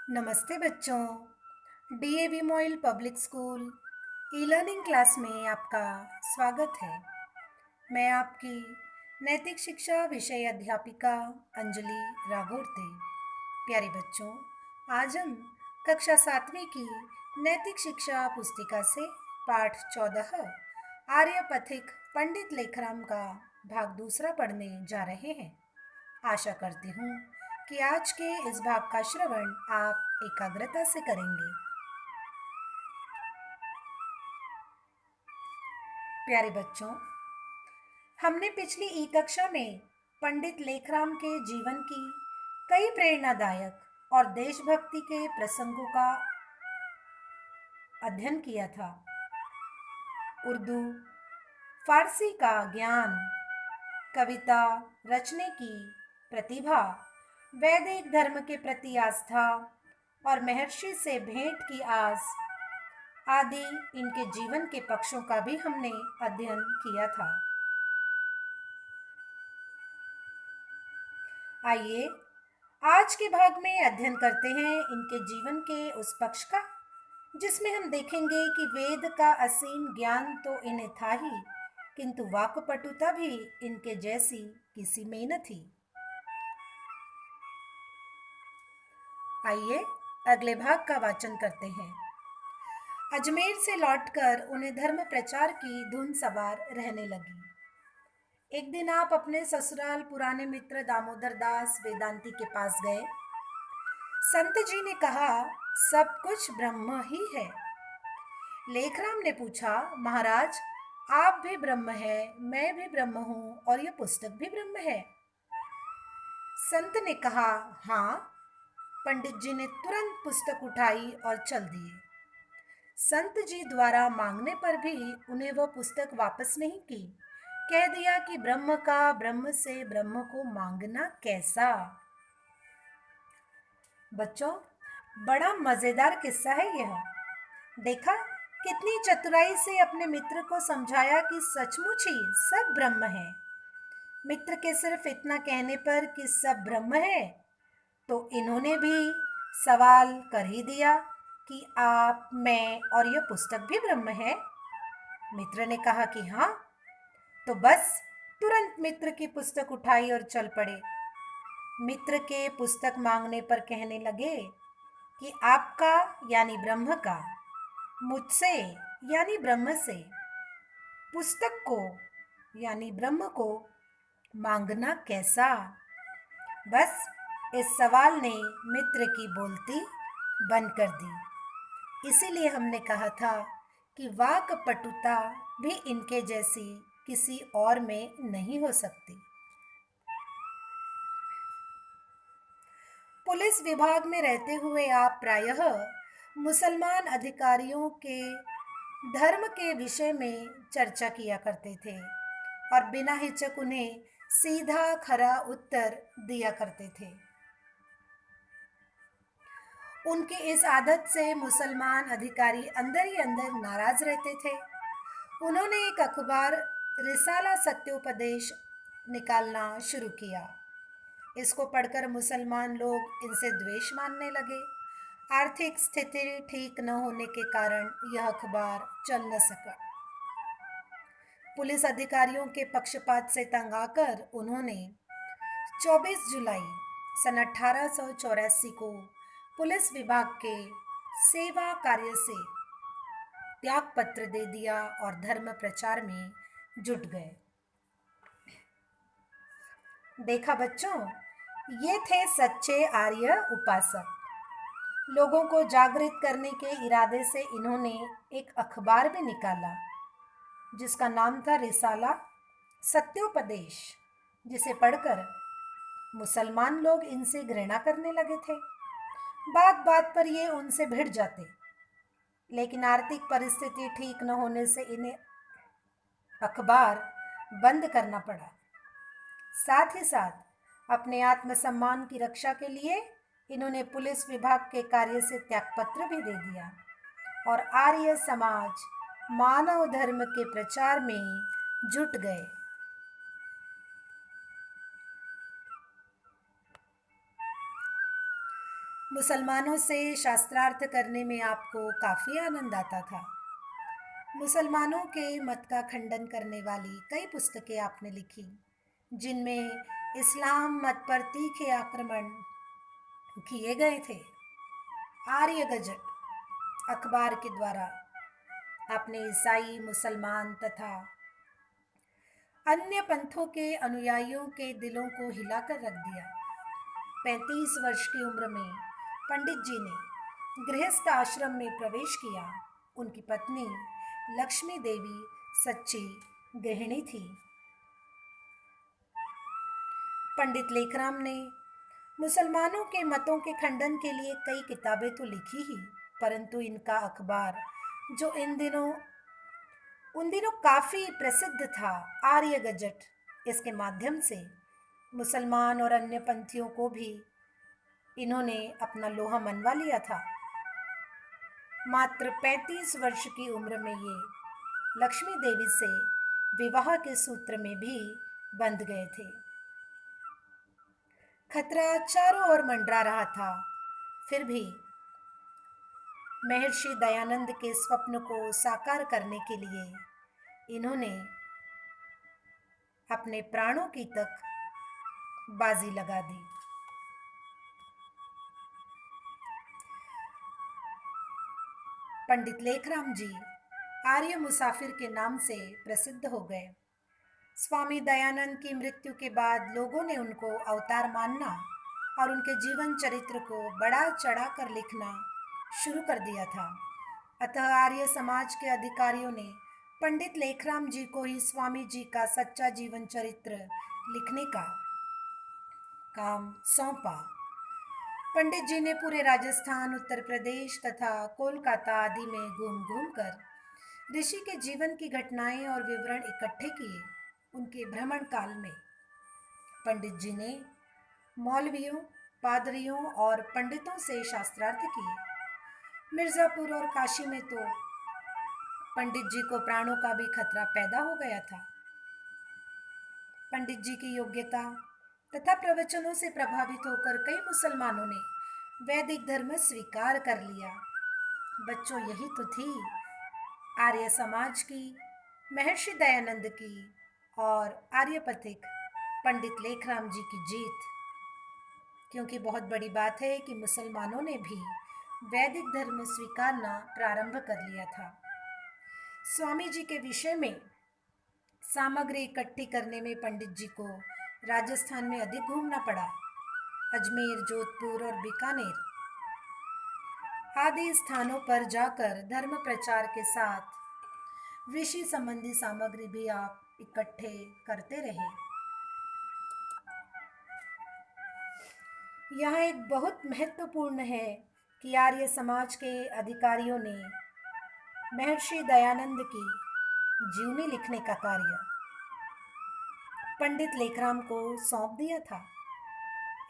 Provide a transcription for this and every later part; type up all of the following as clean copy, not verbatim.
नमस्ते बच्चों। DAV MOIL public school e learning class में आपका स्वागत है। मैं आपकी नैतिक शिक्षा विषय अध्यापिका अंजलि राघोरते। प्यारे बच्चों, आज हम कक्षा 7वीं की नैतिक शिक्षा पुस्तिका से पाठ 14 आर्यपथिक पंडित लेखराम का भाग दूसरा पढ़ने जा रहे हैं। आशा करती हूँ कि आज के इस भाग का श्रवण आप एकाग्रता से करेंगे। प्यारे बच्चों, हमने पिछली ई कक्षा में पंडित लेखराम के जीवन की कई प्रेरणादायक और देशभक्ति के प्रसंगों का अध्ययन किया था। उर्दू, फारसी का ज्ञान, कविता रचने की प्रतिभा, वैदिक धर्म के प्रति आस्था और महर्षि से भेंट की आस आदि इनके जीवन के पक्षों का भी हमने अध्ययन किया था। आइए आज के भाग में अध्ययन करते हैं इनके जीवन के उस पक्ष का जिसमें हम देखेंगे कि वेद का असीम ज्ञान तो इन्हें था ही, किंतु वाक्पटुता भी इनके जैसी किसी में न थी। आइए अगले भाग का वाचन करते हैं। अजमेर से लौटकर उन्हें धर्म प्रचार की धुन सवार रहने लगी। एक दिन आप अपने ससुराल पुराने मित्र दामोदर दास वेदांती के पास गए। संत जी ने कहा, सब कुछ ब्रह्म ही है। लेखराम ने पूछा, महाराज आप भी ब्रह्म है, मैं भी ब्रह्म हूँ और यह पुस्तक भी ब्रह्म है। संत ने कहा, हाँ। पंडित जी ने तुरंत पुस्तक उठाई और चल दिए। संत जी द्वारा मांगने पर भी उन्हें वह पुस्तक वापस नहीं की। कह दिया कि ब्रह्म का ब्रह्म से ब्रह्म को मांगना कैसा। बच्चों, बड़ा मजेदार किस्सा है यह। देखा कितनी चतुराई से अपने मित्र को समझाया कि सचमुच ही सब ब्रह्म है। मित्र के सिर्फ इतना कहने पर कि सब ब्रह्म है तो इन्होंने भी सवाल कर ही दिया कि आप, मैं और यह पुस्तक भी ब्रह्म है। मित्र ने कहा कि हाँ। तो बस तुरंत मित्र की पुस्तक उठाई और चल पड़े। मित्र के पुस्तक मांगने पर कहने लगे कि आपका यानी ब्रह्म का, मुझसे यानी ब्रह्म से, पुस्तक को यानी ब्रह्म को मांगना कैसा। बस इस सवाल ने मित्र की बोलती बंद कर दी। इसीलिए हमने कहा था कि वाक्पटुता भी इनके जैसी किसी और में नहीं हो सकती। पुलिस विभाग में रहते हुए आप प्रायः मुसलमान अधिकारियों के धर्म के विषय में चर्चा किया करते थे और बिना हिचक उन्हें सीधा खरा उत्तर दिया करते थे। उनकी इस आदत से मुसलमान अधिकारी अंदर ही अंदर नाराज रहते थे। उन्होंने एक अखबार रिसाला सत्योपदेश निकालना शुरू किया। इसको पढ़कर मुसलमान लोग इनसे द्वेष मानने लगे। आर्थिक स्थिति ठीक न होने के कारण यह अखबार चल न सका। पुलिस अधिकारियों के पक्षपात से तंग आकर उन्होंने 24 जुलाई सन 1884 को पुलिस विभाग के सेवा कार्य से त्याग पत्र दे दिया और धर्म प्रचार में जुट गए। देखा बच्चों, ये थे सच्चे आर्य उपासक। लोगों को जागृत करने के इरादे से इन्होंने एक अखबार भी निकाला जिसका नाम था रिसाला सत्योपदेश, जिसे पढ़कर मुसलमान लोग इनसे घृणा करने लगे थे। बात बात पर ये उनसे भिड़ जाते, लेकिन आर्थिक परिस्थिति ठीक न होने से इन्हें अखबार बंद करना पड़ा। साथ ही साथ अपने आत्मसम्मान की रक्षा के लिए इन्होंने पुलिस विभाग के कार्य से त्यागपत्र भी दे दिया और आर्य समाज मानव धर्म के प्रचार में जुट गए। मुसलमानों से शास्त्रार्थ करने में आपको काफ़ी आनंद आता था। मुसलमानों के मत का खंडन करने वाली कई पुस्तकें आपने लिखी, जिनमें इस्लाम मत पर तीखे आक्रमण किए गए थे। आर्य गजट अखबार के द्वारा आपने ईसाई, मुसलमान तथा अन्य पंथों के अनुयायियों के दिलों को हिलाकर रख दिया। 35 वर्ष की उम्र में पंडित जी ने गृहस्थ आश्रम में प्रवेश किया। उनकी पत्नी लक्ष्मी देवी सच्ची गृहिणी थी। पंडित लेखराम ने मुसलमानों के मतों के खंडन के लिए कई किताबें तो लिखी ही, परंतु इनका अखबार जो उन दिनों काफ़ी प्रसिद्ध था, आर्य गजट, इसके माध्यम से मुसलमान और अन्य पंथियों को भी इन्होंने अपना लोहा मनवा लिया था। मात्र 35 वर्ष की उम्र में ये लक्ष्मी देवी से विवाह के सूत्र में भी बंध गए थे। खतरा चारों ओर मंडरा रहा था, फिर भी महर्षि दयानंद के स्वप्न को साकार करने के लिए इन्होंने अपने प्राणों की तक बाजी लगा दी। पंडित लेखराम जी आर्य मुसाफिर के नाम से प्रसिद्ध हो गए। स्वामी दयानंद की मृत्यु के बाद लोगों ने उनको अवतार मानना और उनके जीवन चरित्र को बढ़ा चढ़ा कर लिखना शुरू कर दिया था। अतः आर्य समाज के अधिकारियों ने पंडित लेखराम जी को ही स्वामी जी का सच्चा जीवन चरित्र लिखने का काम सौंपा। पंडित जी ने पूरे राजस्थान, उत्तर प्रदेश तथा कोलकाता आदि में घूम घूम कर ऋषि के जीवन की घटनाएं और विवरण इकट्ठे किए। उनके भ्रमण काल में पंडित जी ने मौलवियों, पादरियों और पंडितों से शास्त्रार्थ किए। मिर्ज़ापुर और काशी में तो पंडित जी को प्राणों का भी खतरा पैदा हो गया था। पंडित जी की योग्यता तथा प्रवचनों से प्रभावित होकर कई मुसलमानों ने वैदिक धर्म स्वीकार कर लिया। बच्चों, यही तो थी आर्य समाज की, महर्षि दयानंद की और आर्यपथिक पंडित लेखराम जी की जीत। क्योंकि बहुत बड़ी बात है कि मुसलमानों ने भी वैदिक धर्म स्वीकारना प्रारंभ कर लिया था। स्वामी जी के विषय में सामग्री इकट्ठी करने में पंडित जी को राजस्थान में अधिक घूमना पड़ा। अजमेर, जोधपुर और बीकानेर आदि स्थानों पर जाकर धर्म प्रचार के साथ ऋषि संबंधी सामग्री भी आप इकट्ठे करते रहे। यहाँ एक बहुत महत्वपूर्ण है कि आर्य समाज के अधिकारियों ने महर्षि दयानंद की जीवनी लिखने का कार्य पंडित लेखराम को सौंप दिया था।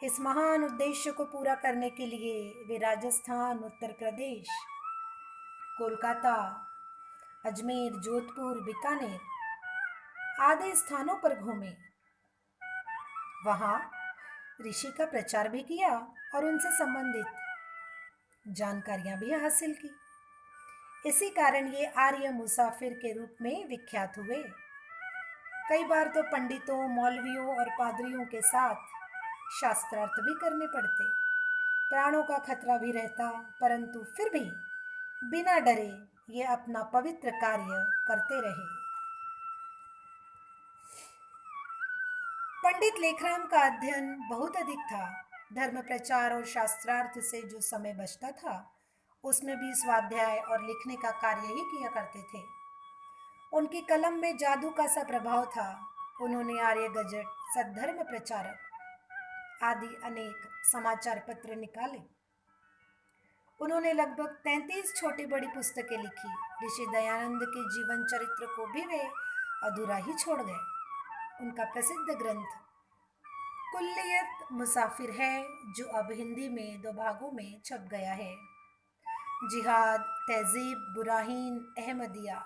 इस महान उद्देश्य को पूरा करने के लिए वे राजस्थान, उत्तर प्रदेश, कोलकाता, अजमेर, जोधपुर, बीकानेर आदि स्थानों पर घूमे। वहाँ ऋषि का प्रचार भी किया और उनसे संबंधित जानकारियां भी हासिल की। इसी कारण ये आर्य मुसाफिर के रूप में विख्यात हुए। कई बार तो पंडितों, मौलवियों और पादरियों के साथ शास्त्रार्थ भी करने पड़ते। प्राणों का खतरा भी रहता, परंतु फिर भी बिना डरे ये अपना पवित्र कार्य करते रहे। पंडित लेखराम का अध्ययन बहुत अधिक था। धर्म प्रचार और शास्त्रार्थ से जो समय बचता था, उसमें भी स्वाध्याय और लिखने का कार्य ही किया करते थे। उनकी कलम में जादू का सा प्रभाव था। उन्होंने आर्य गजट, सद्धर्म प्रचारक आदि अनेक समाचार पत्र निकाले। उन्होंने लगभग 33 छोटी बड़ी पुस्तकें लिखी। ऋषि दयानंद के जीवन चरित्र को भी वे अधूरा ही छोड़ गए। उनका प्रसिद्ध ग्रंथ कुल्लियत मुसाफिर है, जो अब हिंदी में 2 भागों में छप गया है। जिहाद, तहजीब, बुराहीन अहमदिया,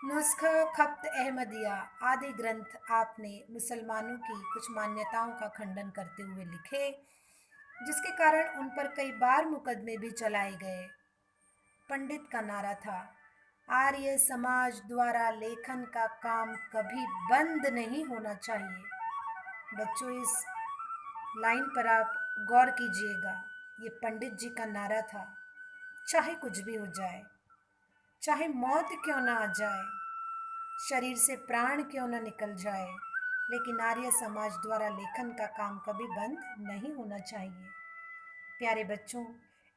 नुस्खा खप्त अहमदिया आदि ग्रंथ आपने मुसलमानों की कुछ मान्यताओं का खंडन करते हुए लिखे। जिसके कारण उन पर कई बार मुकदमे भी चलाए गए। पंडित का नारा था, आर्य समाज द्वारा लेखन का काम कभी बंद नहीं होना चाहिए। बच्चों, इस लाइन पर आप गौर कीजिएगा। ये पंडित जी का नारा था। चाहे कुछ भी हो जाए, चाहे मौत क्यों ना आ जाए, शरीर से प्राण क्यों ना निकल जाए, लेकिन आर्य समाज द्वारा लेखन का काम कभी बंद नहीं होना चाहिए। प्यारे बच्चों,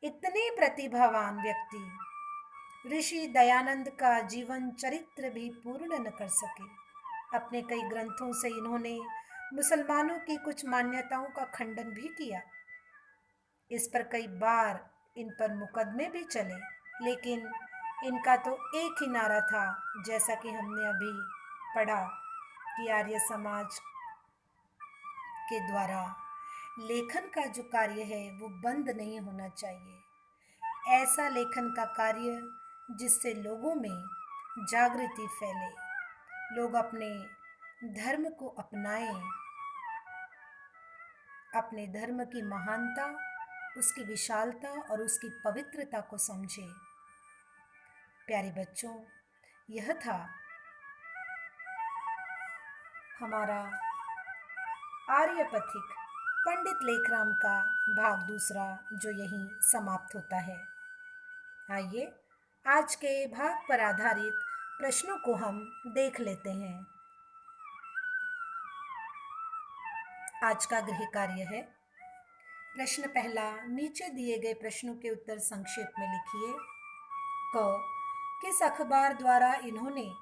इतने प्रतिभावान व्यक्ति ऋषि दयानंद का जीवन चरित्र भी पूर्ण न कर सके। अपने कई ग्रंथों से इन्होंने मुसलमानों की कुछ मान्यताओं का खंडन भी किया। इस पर कई बार इन पर मुकदमे भी चले, लेकिन इनका तो एक ही नारा था, जैसा कि हमने अभी पढ़ा कि आर्य समाज के द्वारा लेखन का जो कार्य है वो बंद नहीं होना चाहिए। ऐसा लेखन का कार्य जिससे लोगों में जागृति फैले, लोग अपने धर्म को अपनाएं, अपने धर्म की महानता, उसकी विशालता और उसकी पवित्रता को समझें। प्यारे बच्चों, यह था हमारा आर्यपथिक पंडित लेखराम का भाग दूसरा, जो यहीं समाप्त होता है। आइए आज के भाग पर आधारित प्रश्नों को हम देख लेते हैं। आज का गृह कार्य है। प्रश्न पहला, नीचे दिए गए प्रश्नों के उत्तर संक्षेप में लिखिए। क, किस अखबार द्वारा इन्होंने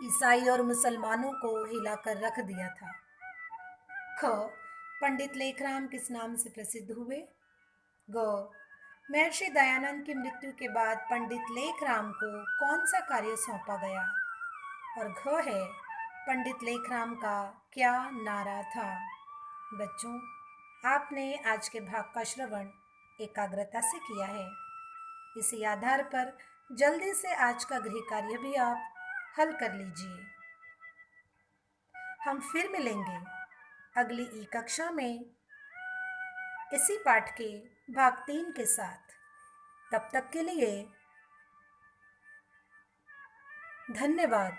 ईसाई और मुसलमानों को हिलाकर रख दिया था? ख, पंडित लेखराम किस नाम से प्रसिद्ध हुए? ग, महर्षि दयानंद की मृत्यु के बाद पंडित लेखराम को कौन सा कार्य सौंपा गया? और घ है, पंडित लेखराम का क्या नारा था? बच्चों, आपने आज के भाग का श्रवण एकाग्रता से किया है। इसी आधार पर जल्दी से आज का गृह कार्य भी आप हल कर लीजिए। हम फिर मिलेंगे अगली ई कक्षा में इसी पाठ के भाग 3 के साथ। तब तक के लिए धन्यवाद।